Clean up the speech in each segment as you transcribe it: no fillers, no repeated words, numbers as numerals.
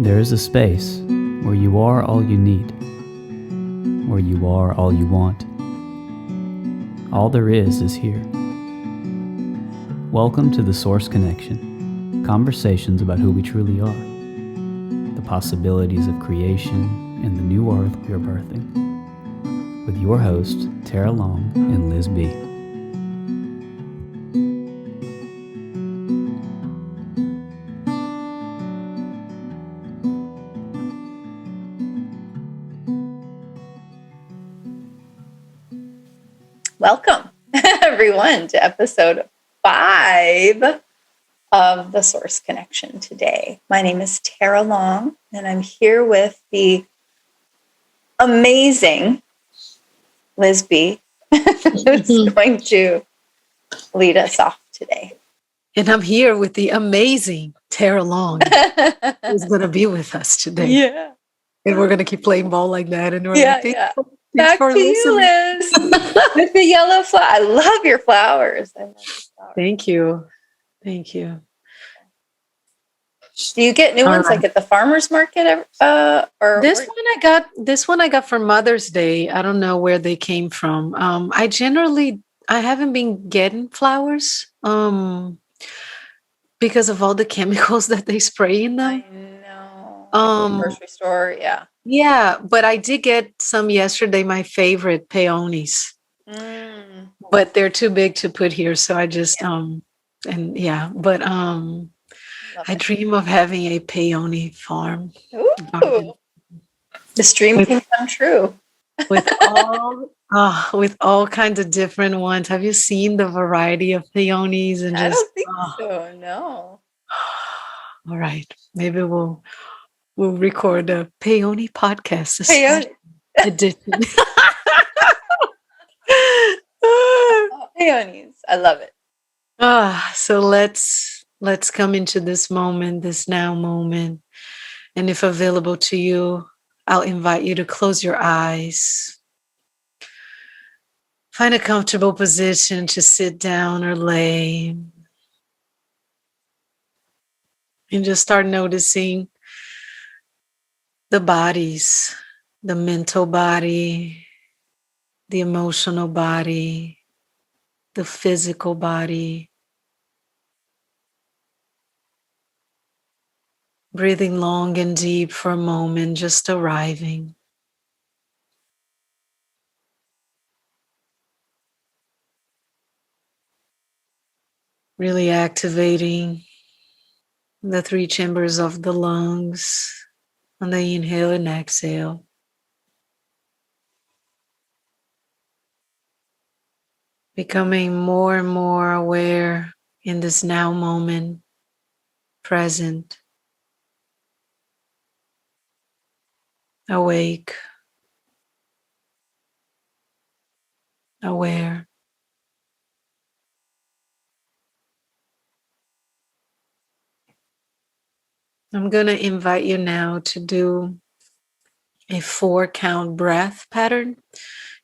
There is a space where you are all you need, where you are all you want. All there is here. Welcome to the Source Connection, conversations about who we truly are, the possibilities of creation and the new earth we are birthing. With your hosts, Tara Long and Liz B. Welcome, everyone, to episode 5 of the Source Connection today. My name is Tara Long, and I'm here with the amazing Liz B, who's going to lead us off today. And I'm here with the amazing Tara Long, who's going to be with us today. Yeah. And we're going to keep playing ball like that. And we're Yeah. Back to you, Liz, with the yellow flower. I love your flowers. Thank you. Thank you. Do you get new ones like at the farmer's market? Or this one I got for Mother's Day. I don't know where they came from. I haven't been getting flowers because of all the chemicals that they spray in them. I know. Grocery store, yeah. Yeah, but I did get some yesterday, my favorite peonies. But they're too big to put here, so I just I dream of having a peony farm. Ooh. This dream can come true. with all kinds of different ones. Have you seen the variety of peonies? And I don't think so, no. All right. Maybe we'll record a peony podcast. Peony edition. Peonies. I love it. So let's come into this moment, this now moment. And if available to you, I'll invite you to close your eyes. Find a comfortable position to sit down or lay. And just start noticing the bodies, the mental body, the emotional body, the physical body. Breathing long and deep for a moment, just arriving. Really activating the 3 chambers of the lungs on the inhale and exhale. Becoming more and more aware in this now moment, present, awake, aware. I'm going to invite you now to do a 4-count breath pattern.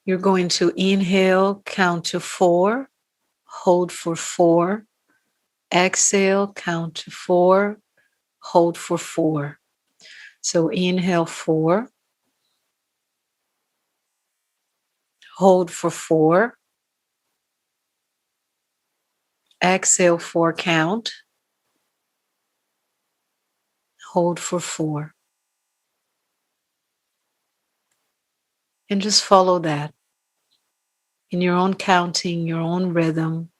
You're going to inhale, count to 4, hold for 4, exhale, count to 4, hold for 4. So inhale 4, hold for 4, exhale 4 count, hold for 4. And just follow that in your own counting, your own rhythm.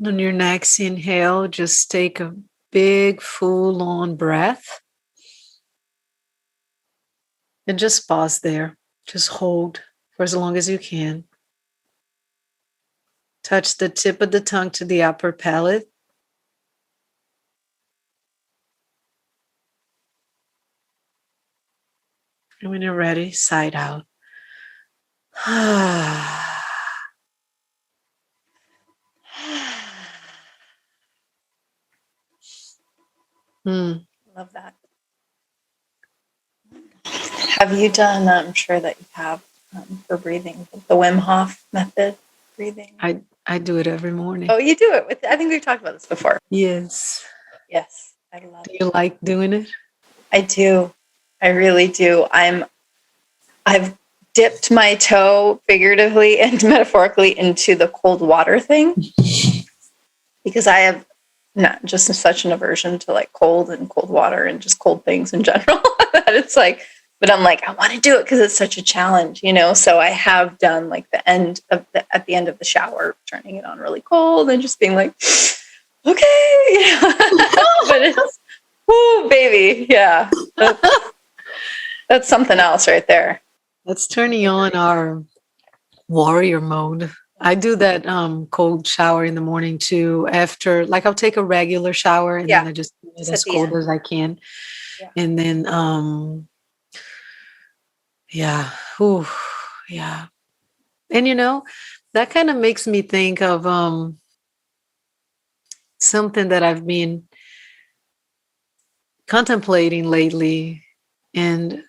On your next inhale, just take a big, full on breath. And just pause there. Just hold for as long as you can. Touch the tip of the tongue to the upper palate. And when you're ready, side out. Love that. Have you done, I'm sure that you have, for breathing, the Wim Hof method breathing? I do it every morning. Oh, you do it. I think we've talked about this before. Yes. Yes, I love Do it. you like doing it? I do. I really do. I've dipped my toe figuratively and metaphorically into the cold water thing because I have not just such an aversion to like cold and cold water and just cold things in general that it's like, but I'm like, I want to do it because it's such a challenge, you know? So I have done like at the end of the shower, turning it on really cold and just being like, okay, you know? But it's, whoo, baby. Yeah. That's something else right there. That's turning on our warrior mode. I do that cold shower in the morning too. After, like, I'll take a regular shower and then I just do it as cold as I can. Yeah. And then, yeah. Ooh, yeah. And you know, that kind of makes me think of something that I've been contemplating lately. And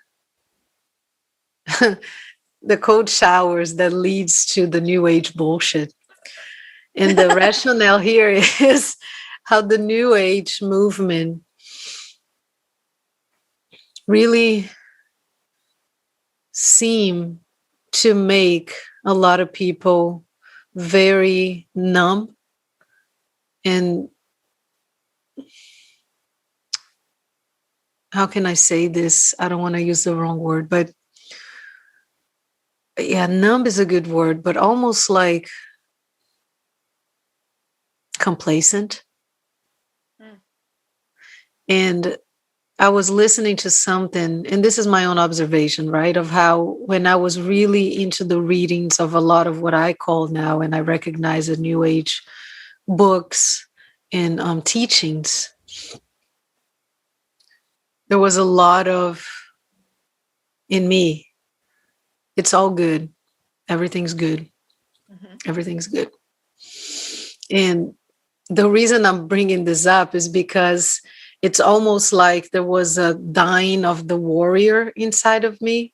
the cold showers that leads to the new age bullshit. And the rationale here is how the new age movement really seem to make a lot of people very numb and how can I say this? I don't want to use the wrong word, but yeah, numb is a good word, but almost like complacent. And I was listening to something, and this is my own observation, right? Of how when I was really into the readings of a lot of what I call now, and I recognize the New Age books and teachings, there was a lot of, in me, it's all good. Everything's good. Everything's good. And the reason I'm bringing this up is because it's almost like there was a dying of the warrior inside of me,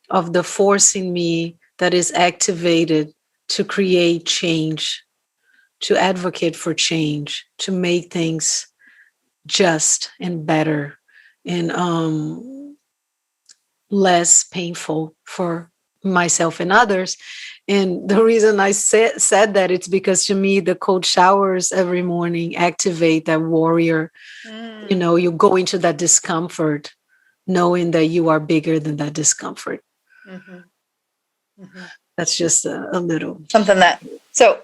of the force in me that is activated to create change, to advocate for change, to make things just and better and less painful for myself and others. And the reason I said that, it's because to me, the cold showers every morning activate that warrior. You know, you go into that discomfort knowing that you are bigger than that discomfort. That's just a little something that, so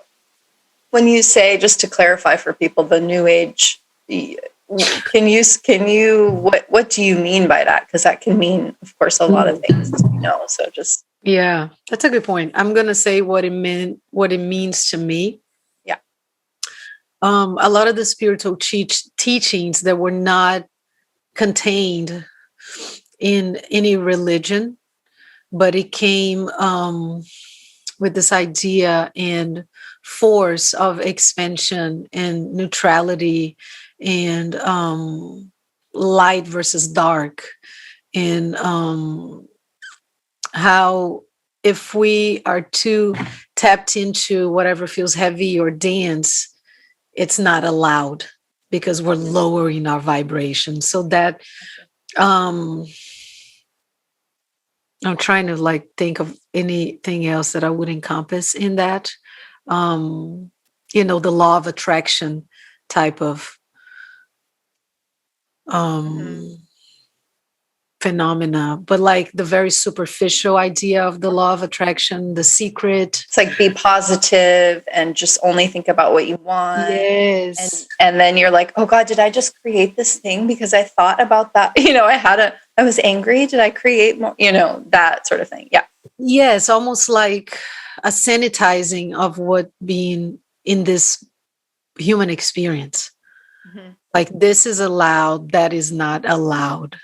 when you say, just to clarify for people, the new age, can you what do you mean by that? Because that can mean, of course, a lot of things, as we know. So just, yeah, that's a good point. I'm gonna say what it means to me. Yeah. A lot of the spiritual teachings that were not contained in any religion, but it came with this idea and force of expansion and neutrality and light versus dark, and how if we are too tapped into whatever feels heavy or dense, it's not allowed because we're lowering our vibration. So that I'm trying to like think of anything else that I would encompass in that. You know, the law of attraction type of phenomena, but like the very superficial idea of the law of attraction, the secret. It's like be positive and just only think about what you want. Yes. And then you're like, oh God, did I just create this thing because I thought about that? I was angry. Did I create more? That sort of thing. Yeah. Yes, almost like a sanitizing of what being in this human experience. Mm-hmm. Like this is allowed, that is not allowed.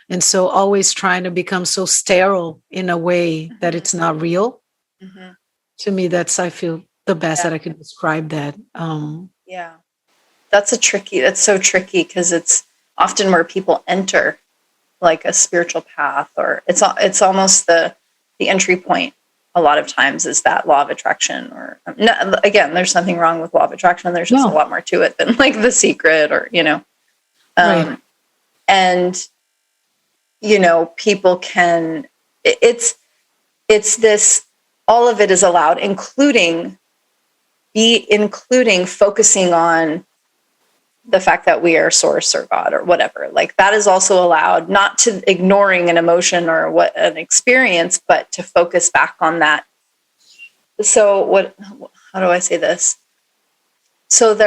And so always trying to become so sterile in a way that it's not real. Mm-hmm. To me, I feel the best Yeah. that I could describe that. Yeah. That's so tricky because it's often where people enter like a spiritual path, or it's almost the entry point a lot of times is that law of attraction, or no, again, there's nothing wrong with law of attraction. There's just a lot more to it than like The Secret or, Right. And, people can, it's this, all of it is allowed, including focusing on the fact that we are source or God or whatever. Like that is also allowed, not to ignoring an emotion or what an experience, but to focus back on that. So how do I say this? So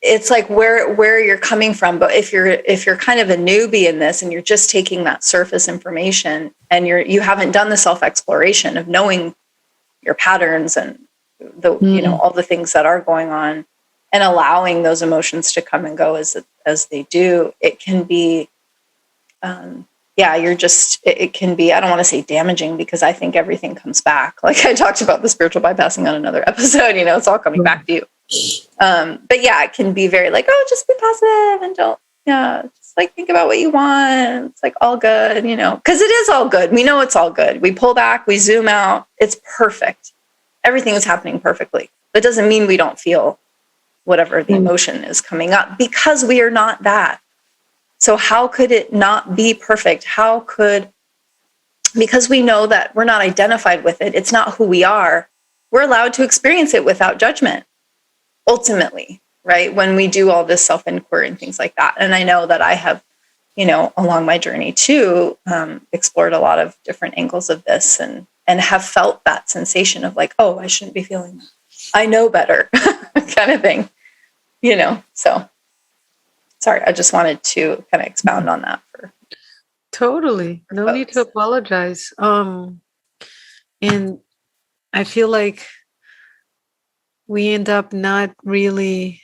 it's like where you're coming from. But if you're kind of a newbie in this and you're just taking that surface information and you haven't done the self-exploration of knowing your patterns and all the things that are going on, and allowing those emotions to come and go as they do, it can be, it can be, I don't want to say damaging, because I think everything comes back. Like I talked about the spiritual bypassing on another episode, it's all coming back to you. But yeah, it can be very like, oh, just be positive and just like think about what you want. It's like all good, because it is all good. We know it's all good. We pull back, we zoom out. It's perfect. Everything is happening perfectly. That doesn't mean we don't feel whatever the emotion is coming up, because we are not that. So how could it not be perfect? Because we know that we're not identified with it, it's not who we are, we're allowed to experience it without judgment, ultimately, right? When we do all this self-inquiry and things like that. And I know that I have, along my journey too, explored a lot of different angles of this and have felt that sensation of like, oh, I shouldn't be feeling that. I know better kind of thing. So sorry, I just wanted to kind of expound on that Totally. No need to apologize. And I feel like we end up not really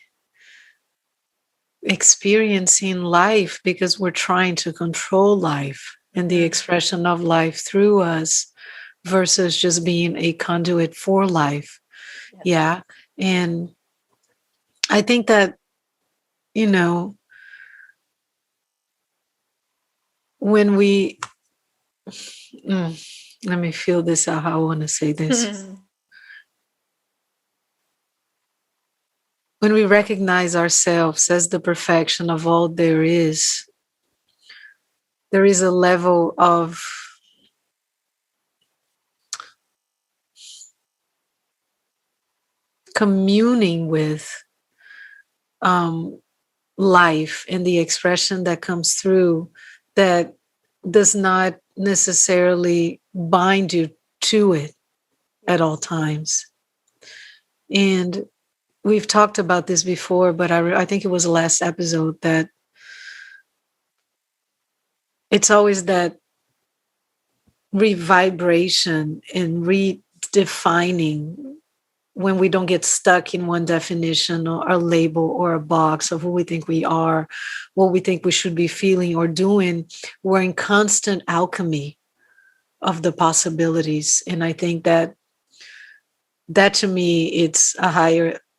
experiencing life because we're trying to control life and the expression of life through us versus just being a conduit for life. Yeah. And I think that, when we, let me feel this out, how I want to say this. When we recognize ourselves as the perfection of all there is a level of communing with life and the expression that comes through that does not necessarily bind you to it at all times. And we've talked about this before, but I think it was the last episode that it's always that revibration and redefining when we don't get stuck in one definition or a label or a box of who we think we are, what we think we should be feeling or doing. We're in constant alchemy of the possibilities. And I think that to me, it's a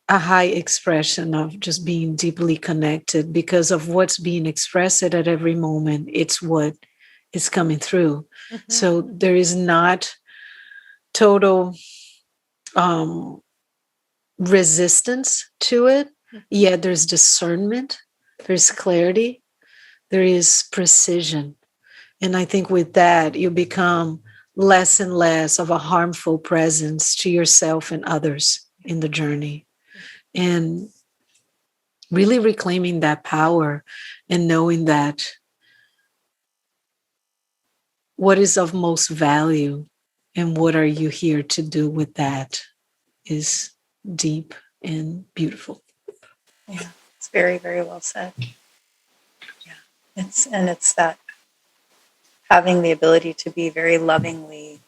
high expression of just being deeply connected because of what's being expressed at every moment. It's what is coming through. Mm-hmm. So there is not total resistance to it. Yeah, there's discernment, there's clarity, there is precision. And I think with that, you become less and less of a harmful presence to yourself and others in the journey. And really reclaiming that power and knowing that what is of most value and what are you here to do with that is deep and beautiful. Yeah, it's very, very well said. Yeah, it's that having the ability to be very lovingly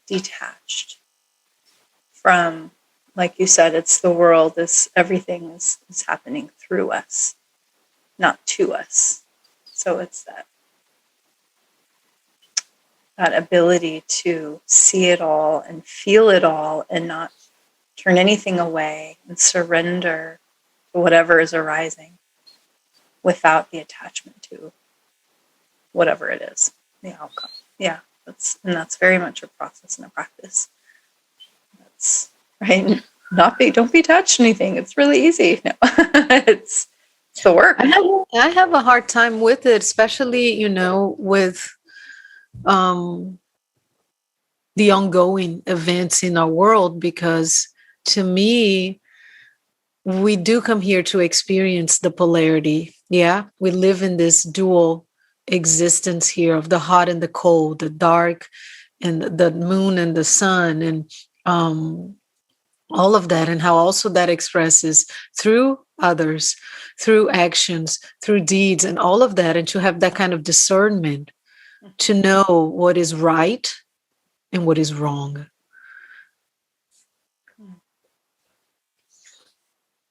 detached from, like you said, it's the world, is everything is happening through us, not to us. So it's that ability to see it all and feel it all and not turn anything away and surrender to whatever is arising without the attachment to whatever it is, the outcome. Yeah, that's very much a process and a practice. That's right. Don't be touched anything. It's really easy. No, it's the work. I have a hard time with it, especially, with the ongoing events in our world, because to me, we do come here to experience the polarity. Yeah, we live in this dual existence here of the hot and the cold, the dark and the moon and the sun, and all of that, and how also that expresses through others, through actions, through deeds, and all of that, and to have that kind of discernment to know what is right and what is wrong.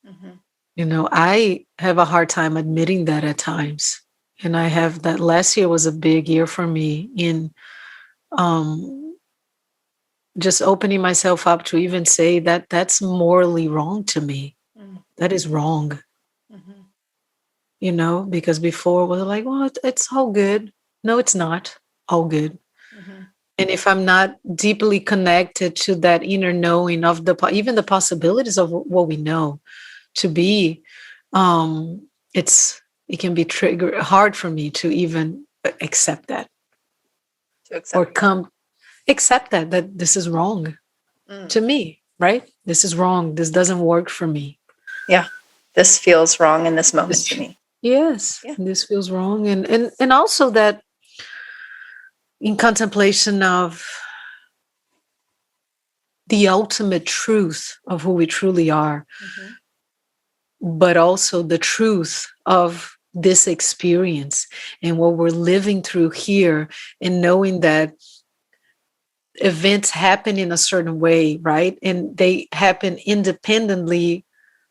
Mm-hmm. I have a hard time admitting that at times. And I have that last year was a big year for me in just opening myself up to even say that that's morally wrong to me. Mm-hmm. That is wrong. Mm-hmm. Because before we're like, well, it's all good. No, it's not all good. Mm-hmm. And if I'm not deeply connected to that inner knowing of even the possibilities of what we know to be, it can be hard for me to even accept that, accept that this is wrong to me, right? This is wrong. This doesn't work for me. Yeah, this feels wrong in this moment to me. Yes, yeah. This feels wrong, and also that in contemplation of the ultimate truth of who we truly are, but also the truth of this experience and what we're living through here, and knowing that events happen in a certain way, right? And they happen independently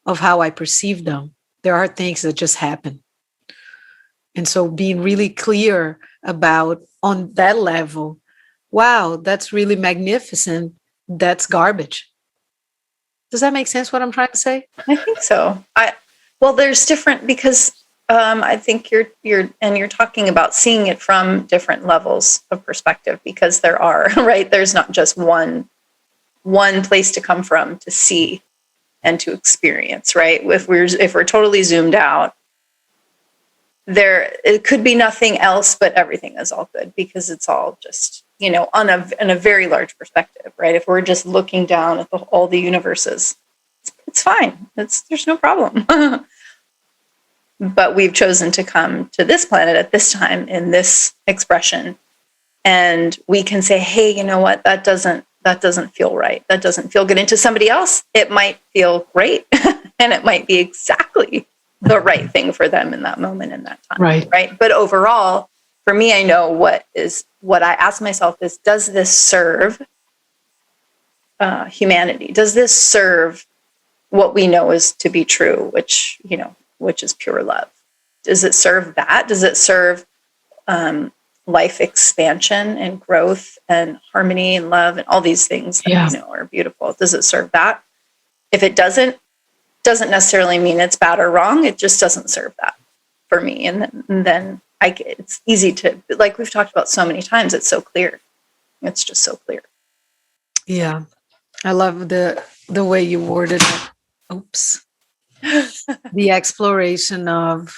of how I perceive them. There are things that just happen. And so being really clear about on that level, wow, that's really magnificent. That's garbage. Does that make sense what I'm trying to say? I think so. There's different, because I think you're talking about seeing it from different levels of perspective, because there are, right? There's not just one place to come from to see and to experience, right? If we're totally zoomed out, it could be nothing else, but everything is all good, because it's all just, in a very large perspective, right? If we're just looking down at all the universes, it's fine. There's no problem. But we've chosen to come to this planet at this time in this expression, and we can say, hey, you know what? That doesn't feel right. That doesn't feel good. And to somebody else, it might feel great, and it might be exactly the right thing for them in that moment, in that time. Right. But overall, for me, I know what I ask myself is, does this serve humanity? Does this serve what we know is to be true, which is pure love? Does it serve that? Does it serve life expansion and growth and harmony and love and all these things that we know are beautiful? Does it serve that? If it doesn't necessarily mean it's bad or wrong. It just doesn't serve that for me. And then it's easy to, like we've talked about so many times, it's so clear. It's just so clear. Yeah. I love the way you worded it. Oops. The exploration of,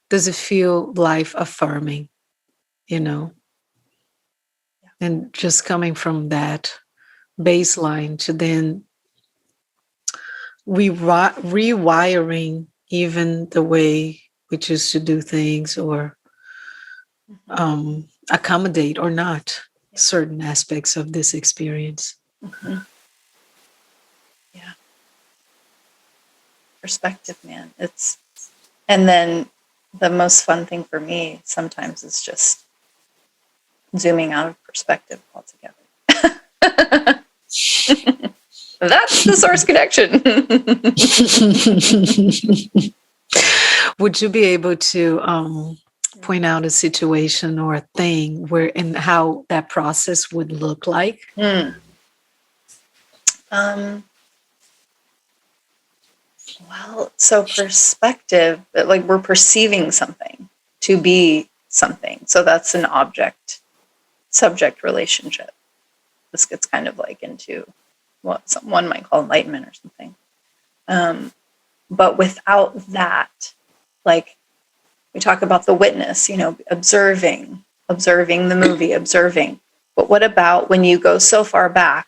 does it feel life affirming, and just coming from that baseline to then rewiring even the way we choose to do things, or accommodate or not certain aspects of this experience. Mm-hmm. Yeah. Perspective, man. And then the most fun thing for me sometimes is just zooming out of perspective altogether. That's the source connection. Would you be able to point out a situation or a thing where and how that process would look like? Well, so perspective, like we're perceiving something to be something. So that's an object subject relationship. This gets kind of like into what someone might call enlightenment or something. But without that, like we talk about the witness, observing the movie, observing. But what about when you go so far back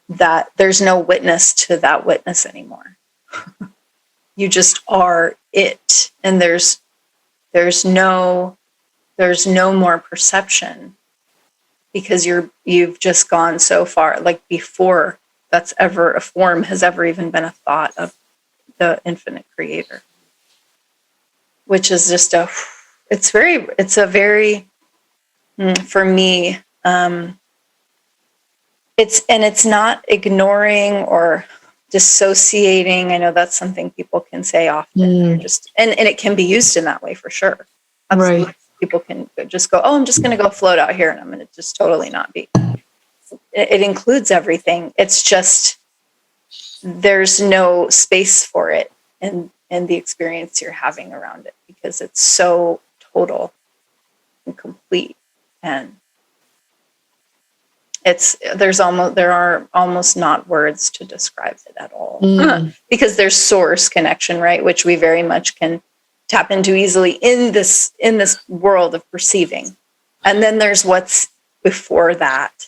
that there's no witness to that witness anymore? You just are it, and there's no more perception because you've just gone so far, like before that's ever a form has ever even been a thought of the infinite creator, which is just it's a very for me it's not ignoring or dissociating. I know that's something people can say often. And it can be used in that way for sure. Absolutely. Right. People can just go, oh, I'm just going to go float out here and I'm going to just totally not be. It includes everything. It's just there's no space for it in the experience you're having around it because it's so total and complete, and there are almost not words to describe it at all because there's source connection, right, which we very much can tap into easily in this world of perceiving, and then there's what's before that,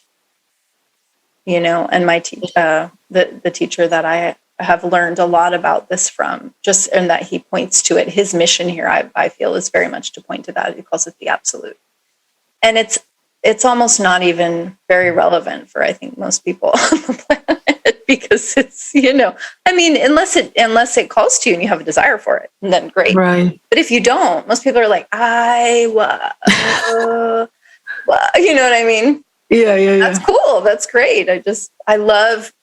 and my the teacher that I have learned a lot about this from, just and that he points to it. His mission here, I feel, is very much to point to that. He calls it the absolute, and it's almost not even very relevant for, I think, most people on the planet because it's, unless it calls to you and you have a desire for it, and then great. Right. But if you don't, most people are like, you know what I mean? Yeah. That's cool. That's great. I love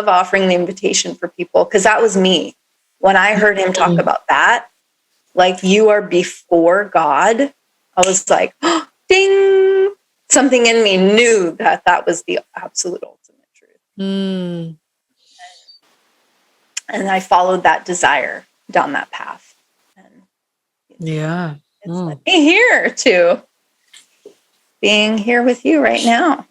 offering the invitation for people because that was me. When I heard him talk about that, like you are before God, I was like, oh, ding. Something in me knew that was the absolute ultimate truth. And I followed that desire down that path. And it's like here too. Being here with you right now.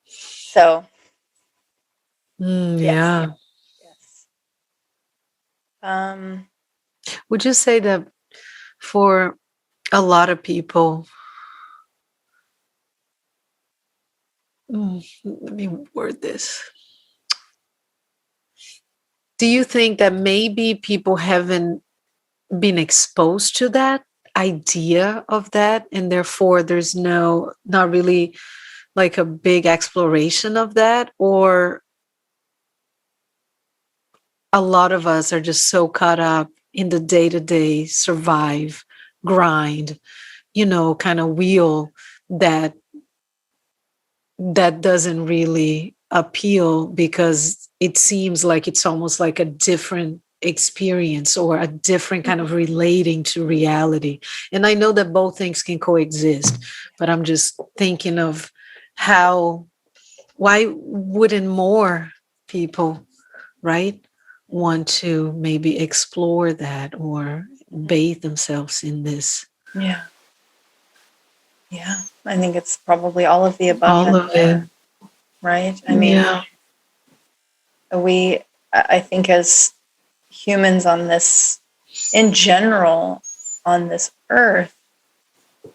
So. Yeah. Yes. Would you say that for a lot of people, let me word this. Do you think that maybe people haven't been exposed to that idea of that, and therefore there's not really like a big exploration of that, or a lot of us are just so caught up in the day-to-day survive, grind, kind of wheel that doesn't really appeal because it seems like it's almost like a different experience or a different kind of relating to reality. And I know that both things can coexist, but I'm just thinking of why wouldn't more people, right, want to maybe explore that or bathe themselves in this? Yeah, I think it's probably all of the above. All of it. Right? I mean, I think as humans in general, on this earth,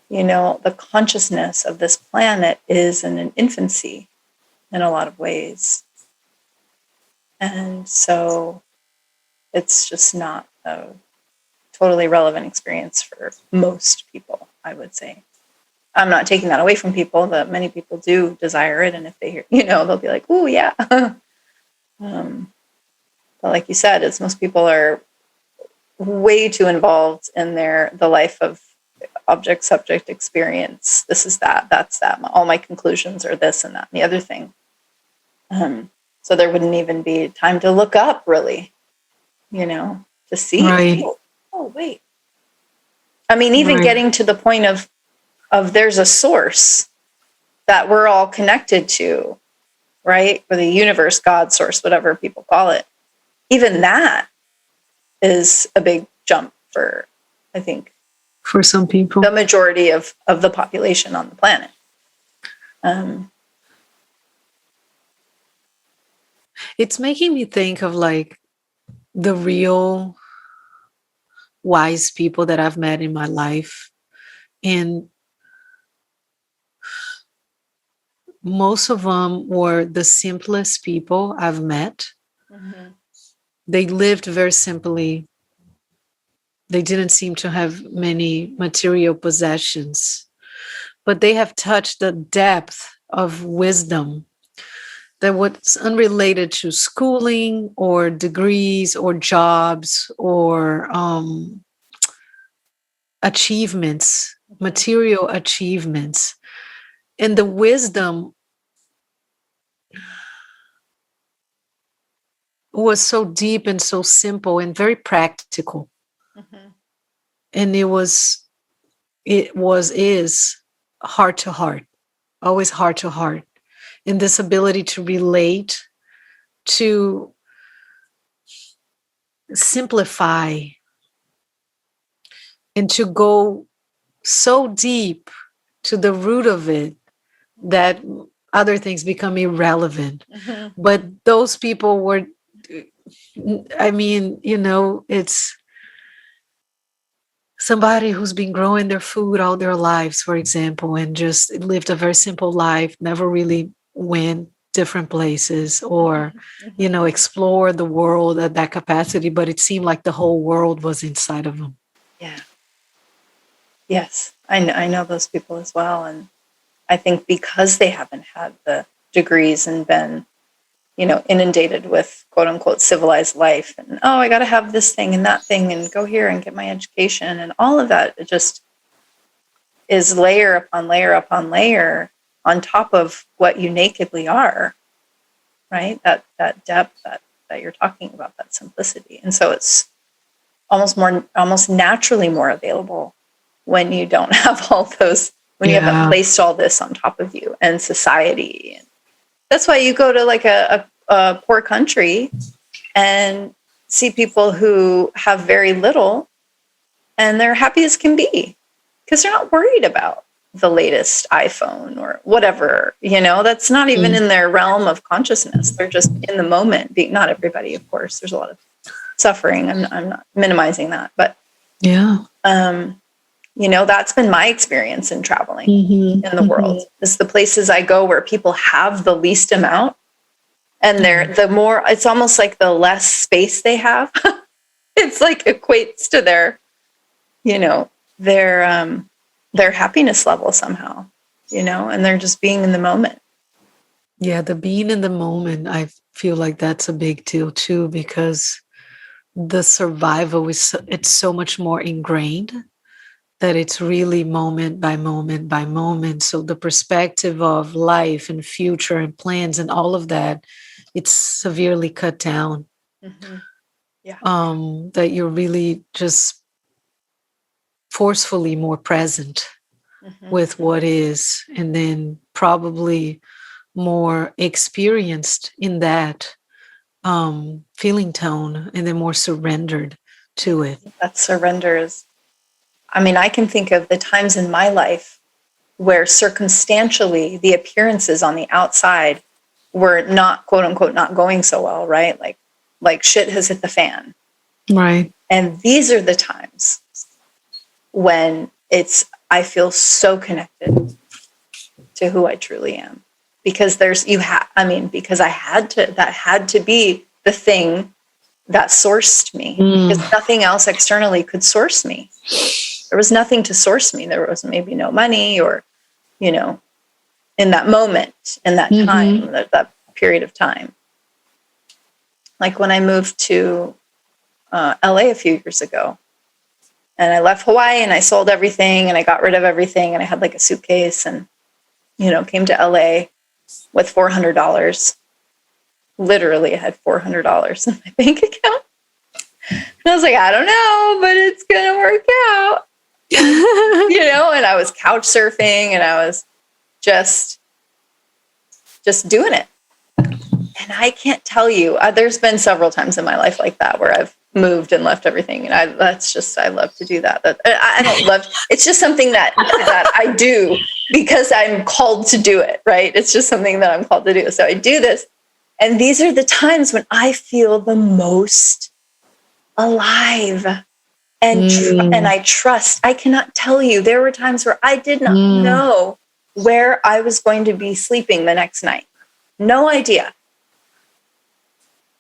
the consciousness of this planet is in an infancy in a lot of ways. And so it's just not a totally relevant experience for most people, I would say. I'm not taking that away from people, that many people do desire it. And if they hear, they'll be like, oh, yeah. But like you said, it's most people are way too involved in the life of object, subject, experience. This is that, that's that. All my conclusions are this and that and the other thing. So there wouldn't even be time to look up, really, to see. Right. Oh, wait. I mean, even Right. getting to the point of there's a source that we're all connected to, right? Or the universe, God, source, whatever people call it. Even that is a big jump for, I think, For some people. the majority of the population on the planet. It's making me think of like the real wise people that I've met in my life. And most of them were the simplest people I've met. Mm-hmm. They lived very simply. They didn't seem to have many material possessions, but they have touched the depth of wisdom that was unrelated to schooling or degrees or jobs or achievements, material achievements. And the wisdom was so deep and so simple and very practical. Mm-hmm. And is heart to heart, always heart to heart. And this ability to relate, to simplify, and to go so deep to the root of it that other things become irrelevant. Mm-hmm. But those people were, I mean, it's somebody who's been growing their food all their lives, for example, and just lived a very simple life, never really went different places or, explore the world at that capacity, but it seemed like the whole world was inside of them. Yeah. Yes, I know those people as well. And I think because they haven't had the degrees and been, inundated with quote unquote civilized life and, oh, I got to have this thing and that thing and go here and get my education and all of that, it just is layer upon layer upon layer on top of what you nakedly are, right? That depth that you're talking about, that simplicity. And so it's almost naturally more available when you don't have all those, when you haven't placed all this on top of you and society. And that's why you go to like a poor country and see people who have very little and they're happy as can be because they're not worried about the latest iPhone or whatever, that's not even in their realm of consciousness. They're just in the moment. Not everybody, of course, there's a lot of suffering. I'm not minimizing that, but that's been my experience in traveling in the world, is the places I go where people have the least amount, and the more, it's almost like the less space they have. It's like equates to their happiness level somehow, and they're just being in the moment. Yeah, the being in the moment, I feel like that's a big deal too, because the survival it's so much more ingrained that it's really moment by moment by moment. So the perspective of life and future and plans and all of that, it's severely cut down. Mm-hmm. Yeah. That you're really just forcefully more present with what is, and then probably more experienced in that feeling tone, and then more surrendered to it. That surrender is, I can think of the times in my life where circumstantially the appearances on the outside were not, quote unquote, not going so well, right? Like shit has hit the fan. Right. And these are the times when I feel so connected to who I truly am. Because because that had to be the thing that sourced me, Mm. because nothing else externally could source me. There was nothing to source me. There was maybe no money, or, you know, in that moment, in that time, that period of time. Like when I moved to LA a few years ago, and I left Hawaii and I sold everything and I got rid of everything, and I had like a suitcase, and, you know, came to LA with $400. Literally, I had $400 in my bank account. And I was like, I don't know, but it's going to work out. You know, and I was couch surfing, and I was just doing it. And I can't tell you, there's been several times in my life like that where I've moved and left everything. And I love to do that. I don't love, it's just something that I do because I'm called to do it, right? It's just something that I'm called to do. So I do this. And these are the times when I feel the most alive and I trust. I cannot tell you. There were times where I did not know where I was going to be sleeping the next night. No idea.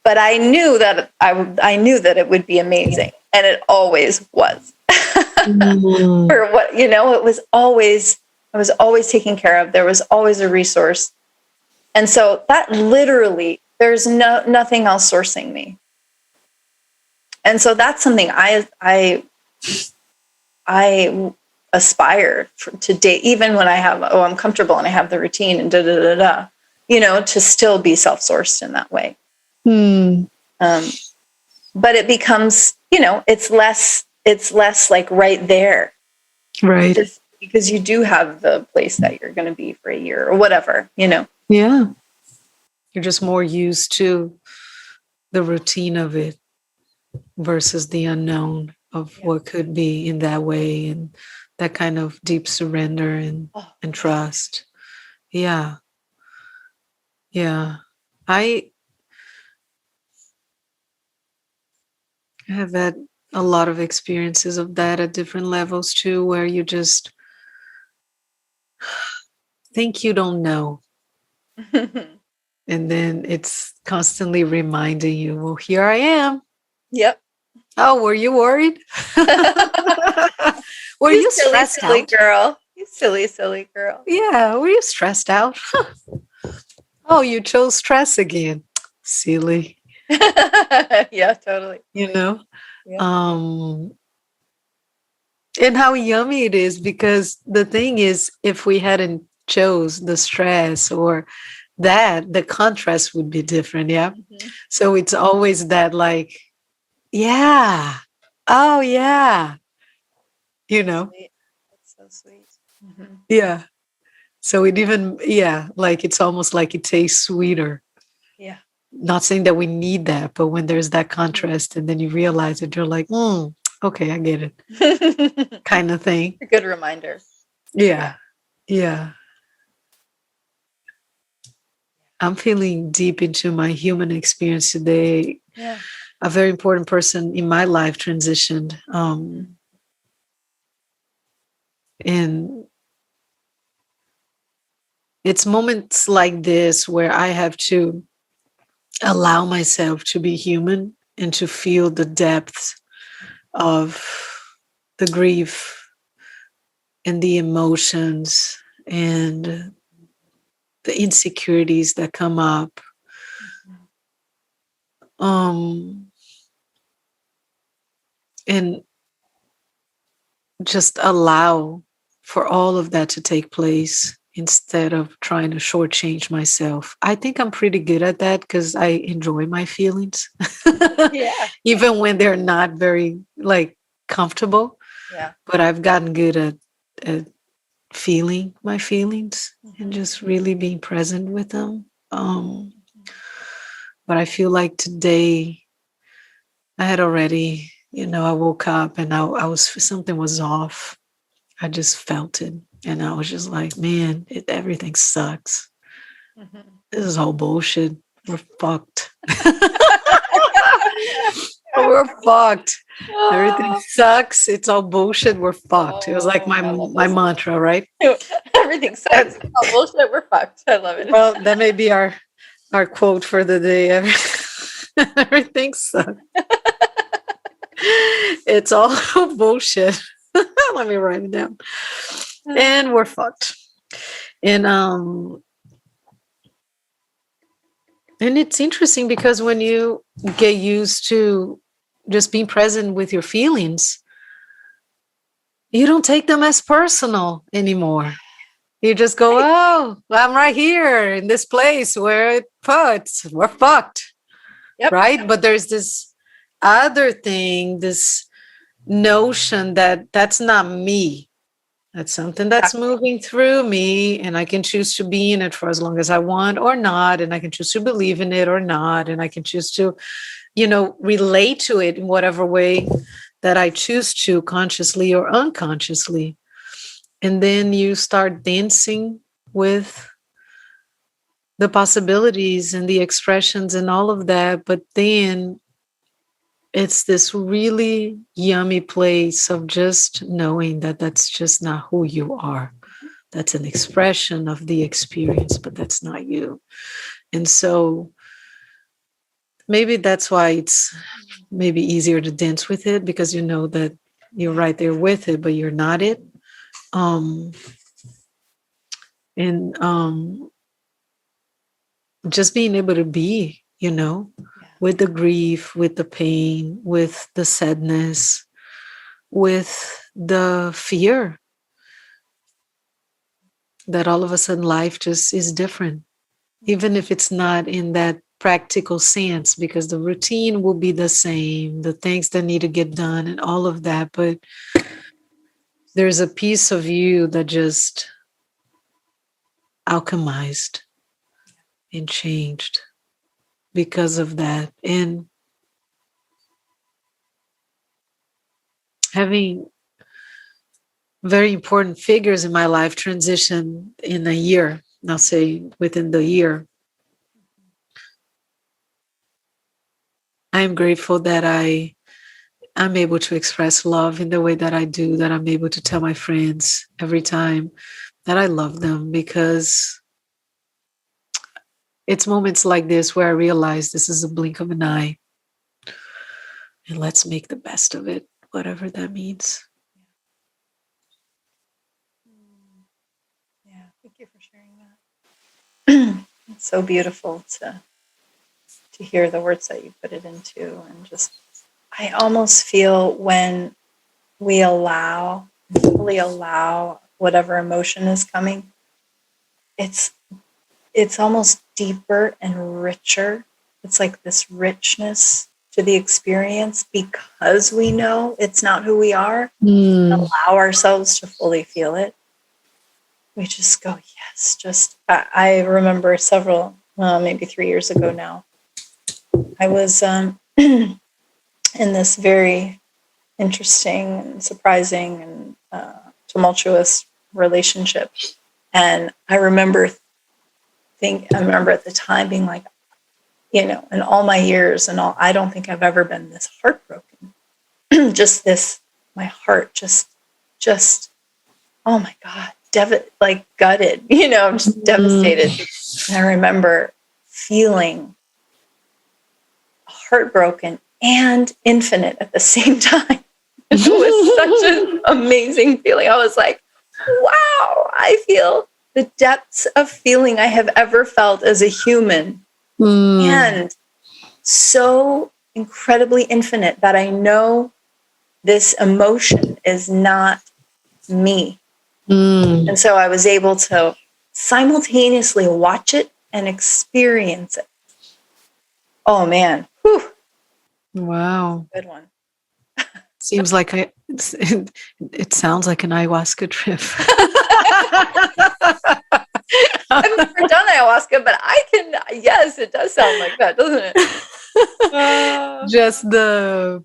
But I knew that I knew that it would be amazing, and it always was. For what, you know, I was always taken care of. There was always a resource, and so that literally, there's nothing else sourcing me. And so that's something I aspire to date, even when I'm comfortable and I have the routine and you know, to still be self-sourced in that way. But it becomes, you know, it's less like right there. Right. Because you do have the place that you're going to be for a year or whatever, you know? Yeah. You're just more used to the routine of it versus the unknown of what could be in that way, and that kind of deep surrender and trust. Yeah. Yeah. I have had a lot of experiences of that at different levels too, where you just think you don't know. And then it's constantly reminding you, well, here I am. Yep. Oh, were you worried? Were you stressed silly out? Girl. You silly girl. Yeah. Were you stressed out? Oh, you chose stress again. Silly. Yeah, totally. You know? Yeah. And how yummy it is, because the thing is, if we hadn't chose the stress or that, the contrast would be different. Yeah. So it's always that, like, yeah. Oh, yeah. You know? That's so sweet. Yeah. So it even, like it's almost like it tastes sweeter. Yeah. Not saying that we need that, but when there's that contrast and then you realize it, you're like, okay, I get it. Kind of thing. A good reminder. Yeah. Yeah. I'm feeling deep into my human experience today. Yeah. A very important person in my life transitioned. And it's moments like this where I have to allow myself to be human and to feel the depth of the grief and the emotions and the insecurities that come up. And just allow for all of that to take place instead of trying to shortchange myself. I think I'm pretty good at that because I enjoy my feelings. Yeah. Even when they're not very like comfortable. Yeah. But I've gotten good at feeling my feelings and just really being present with them. But I feel like today I had already, I woke up and I was, something was off. I just felt it. And I was just like, man, everything sucks. This is all bullshit. We're fucked. We're fucked. Everything sucks. It's all bullshit. We're fucked. It was like my mantra, right? Everything sucks. It's all bullshit. We're fucked. I love it. Well, that may be our quote for the day. Everything sucks. It's all bullshit. Let me write it down. And we're fucked. And it's interesting because when you get used to just being present with your feelings, you don't take them as personal anymore. You just go, oh, I'm right here in this place where it puts. We're fucked. Yep. Right? But there's this other thing, this notion that that's not me. That's something that's moving through me, and I can choose to be in it for as long as I want or not, and I can choose to believe in it or not, and I can choose to, relate to it in whatever way that I choose to, consciously or unconsciously. And then you start dancing with the possibilities and the expressions and all of that, but then it's this really yummy place of just knowing that that's just not who you are. That's an expression of the experience, but that's not you. And so maybe that's why it's maybe easier to dance with it, because you know that you're right there with it, but you're not it. And just being able to be, with the grief, with the pain, with the sadness, with the fear that all of a sudden life just is different, even if it's not in that practical sense, because the routine will be the same, the things that need to get done and all of that. But there's a piece of you that just alchemized and changed because of that. And having very important figures in my life transition in a year, I'll say within the year, I'm grateful that I'm able to express love in the way that I do, that I'm able to tell my friends every time that I love them, because it's moments like this where I realize this is a blink of an eye, and let's make the best of it, whatever that means. Yeah, thank you for sharing that. It's so beautiful to hear the words that you put it into, and just I almost feel when we fully allow whatever emotion is coming, it's almost deeper and richer. It's like this richness to the experience, because we know it's not who we are, and allow ourselves to fully feel it. We just go, yes. I remember several, maybe 3 years ago now, I was in this very interesting and surprising and tumultuous relationship. And I remember at the time being like, in all my years and all, I don't think I've ever been this heartbroken. Just this, my heart just, oh my God, gutted, just devastated. And I remember feeling heartbroken and infinite at the same time. It was such an amazing feeling. I was like, wow, I feel the depths of feeling I have ever felt as a human. And so incredibly infinite that I know this emotion is not me. And so I was able to simultaneously watch it and experience it. Oh man. Whew. Wow. Good one. Seems like it sounds like an ayahuasca trip. I've never done ayahuasca, but yes, it does sound like that, doesn't it? Just the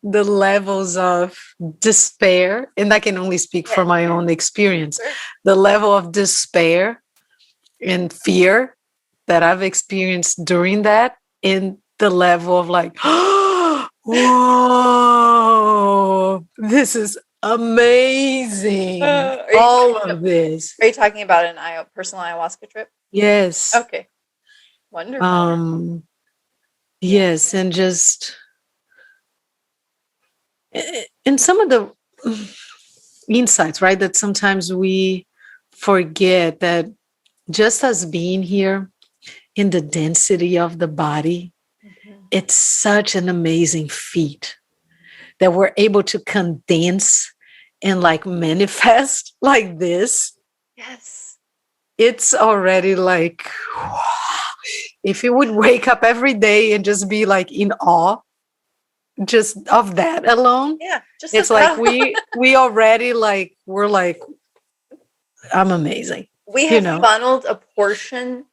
levels of despair, and I can only speak for my own experience. Sure. The level of despair and fear that I've experienced during that, and the level of like, whoa, this is amazing. All of this. Are you talking about personal ayahuasca trip? Yes. Okay. Wonderful. Yes, and just in some of the insights, right? That sometimes we forget that just as being here in the density of the body, Mhm. it's such an amazing feat that we're able to condense and like manifest like this. Yes. It's already like, if you would wake up every day and just be like in awe just of that alone, Yeah. Just it's of like that. we already like, we're like, I'm amazing, We you have know, funneled a portion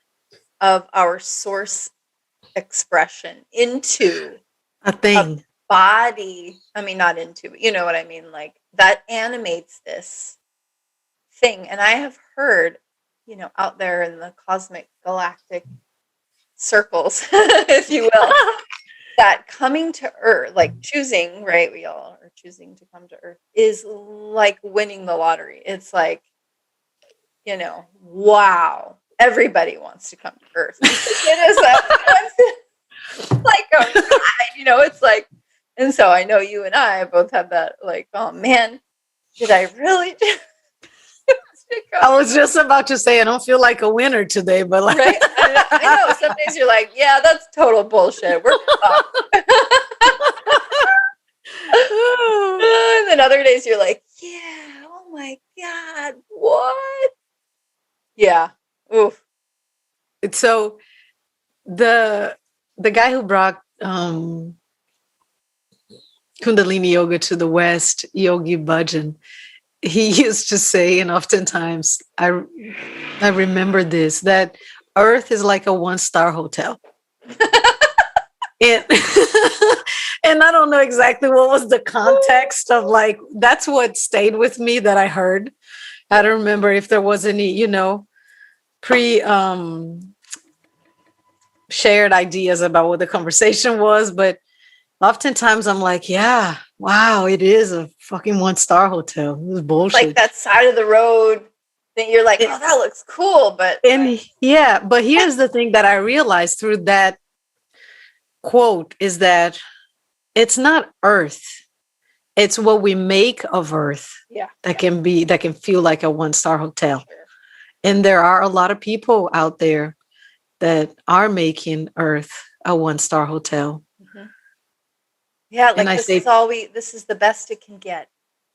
of our source expression into a a thing. body. I mean, not into, but you know what I mean? Like that animates this thing. And I have heard, out there in the cosmic galactic circles, if you will, that coming to Earth, like choosing, right? We all are choosing to come to Earth, is like winning the lottery. It's like, wow, everybody wants to come to Earth. It is like a ride, it's like, and so I know you and I both have that, like, oh man, did I really just I was just about to say, I don't feel like a winner today, but like, right? I know. Some days you're like, yeah, that's total bullshit. We're fucked. And then other days you're like, yeah, oh my God, what? Yeah. Oof. so the guy who brought Kundalini yoga to the West, Yogi Bhajan, he used to say, and oftentimes I remember this, that Earth is like a 1-star hotel. And and I don't know exactly what was the context of, like, that's what stayed with me that I heard. I don't remember if there was any, pre shared ideas about what the conversation was, but oftentimes I'm like, yeah, wow, it is a fucking 1-star hotel. This is bullshit. Like that side of the road that you're like, oh, that looks cool, but And yeah, but here's the thing that I realized through that quote is that it's not Earth. It's what we make of Earth yeah, that can feel like a 1-star hotel. sure. And there are a lot of people out there that are making Earth a 1-star hotel. Mm-hmm. Yeah, And like I say, this is the best it can get.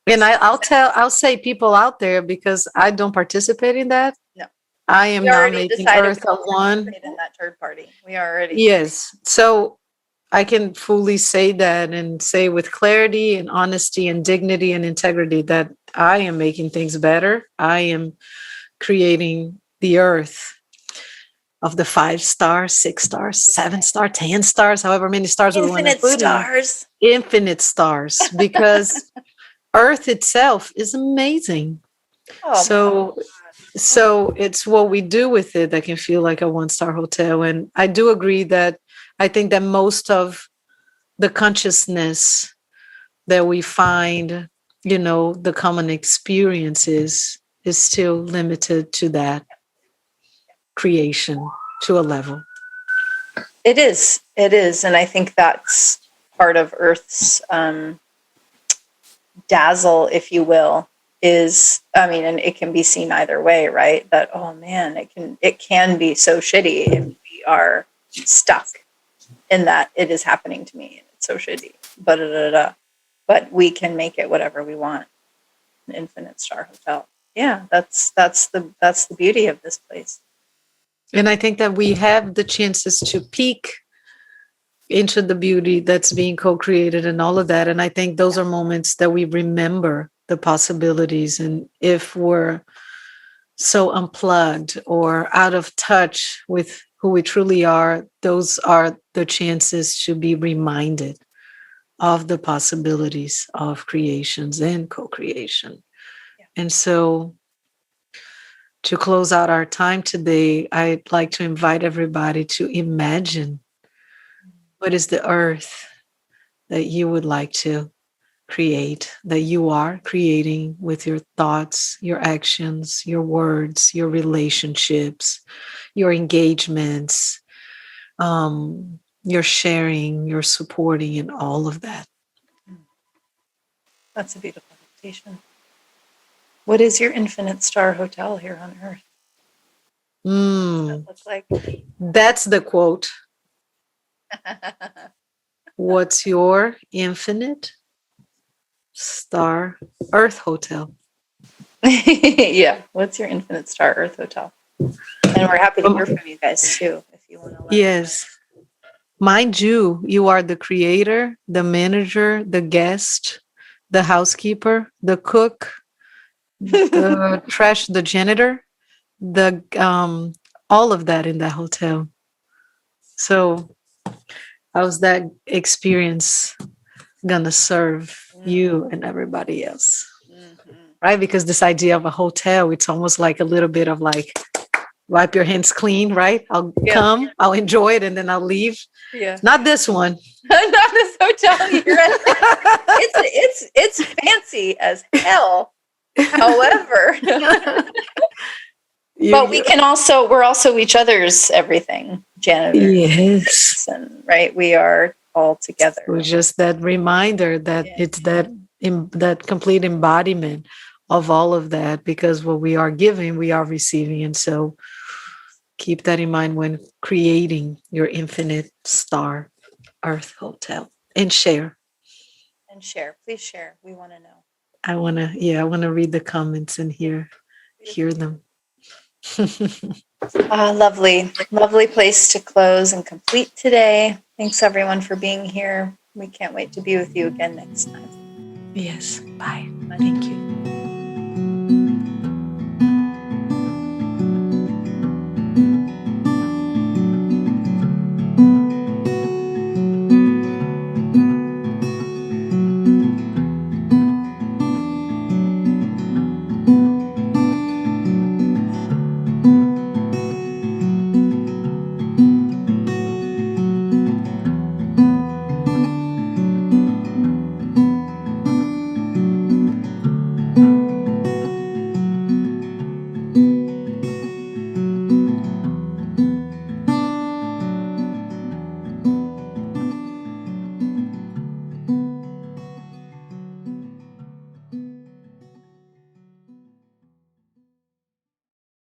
and I'll say people out there, because I don't participate in that. No. I am We not already making decided Earth a one. in that third party. We already. Yes. So I can fully say that, and say with clarity and honesty and dignity and integrity, that I am making things better. I am creating the Earth of the 5 stars, 6 stars, 7 stars, 10 stars, however many stars we want to Infinite put stars. in. Infinite stars, because Earth itself is amazing. Oh, So it's what we do with it that can feel like a 1-star hotel. And I do agree that I think that most of the consciousness that we find, the common experiences, is still limited to that creation to a level. it is. It is. And I think that's part of Earth's dazzle, if you will, is, I mean, and it can be seen either way, right? That, oh man, it can be so shitty if we are stuck in that it is happening to me and it's so shitty. But we can make it whatever we want. An infinite star hotel. Yeah, that's the beauty of this place. And I think that we have the chances to peek into the beauty that's being co-created and all of that. And I think those are moments that we remember the possibilities. And if we're so unplugged or out of touch with who we truly are, those are the chances to be reminded of the possibilities of creations and co-creation. Yeah. And so, to close out our time today, I'd like to invite everybody to imagine, what is the Earth that you would like to create, that you are creating with your thoughts, your actions, your words, your relationships, your engagements, you're sharing, you're supporting, and all of that. That's a beautiful meditation. What is your infinite star hotel here on Earth? What does that look like? That's the quote. What's your infinite star Earth hotel? Yeah. What's your infinite star Earth hotel? And we're happy to hear from you guys too, if you want to let us Yes. Mind you, you are the creator, the manager, the guest, the housekeeper, the cook, the trash, the janitor, the all of that in that hotel. So how's that experience gonna serve you and everybody else? Right? Because this idea of a hotel, it's almost like a little bit of like wipe your hands clean, right? I'll come, I'll enjoy it, and then I'll leave. Yeah. Not this one. Not this hotel you're at. It's fancy as hell. However, but we're also each other's everything, janitors. Yes. And right, we are all together. It was just that reminder that it's that that complete embodiment of all of that, because what we are giving, we are receiving. And so keep that in mind when creating your infinite star Earth hotel, and share. And share. Please share. We want to know. I want to read the comments and hear them. Lovely place to close and complete today. Thanks everyone for being here. We can't wait to be with you again next time. Yes. Bye. Thank you.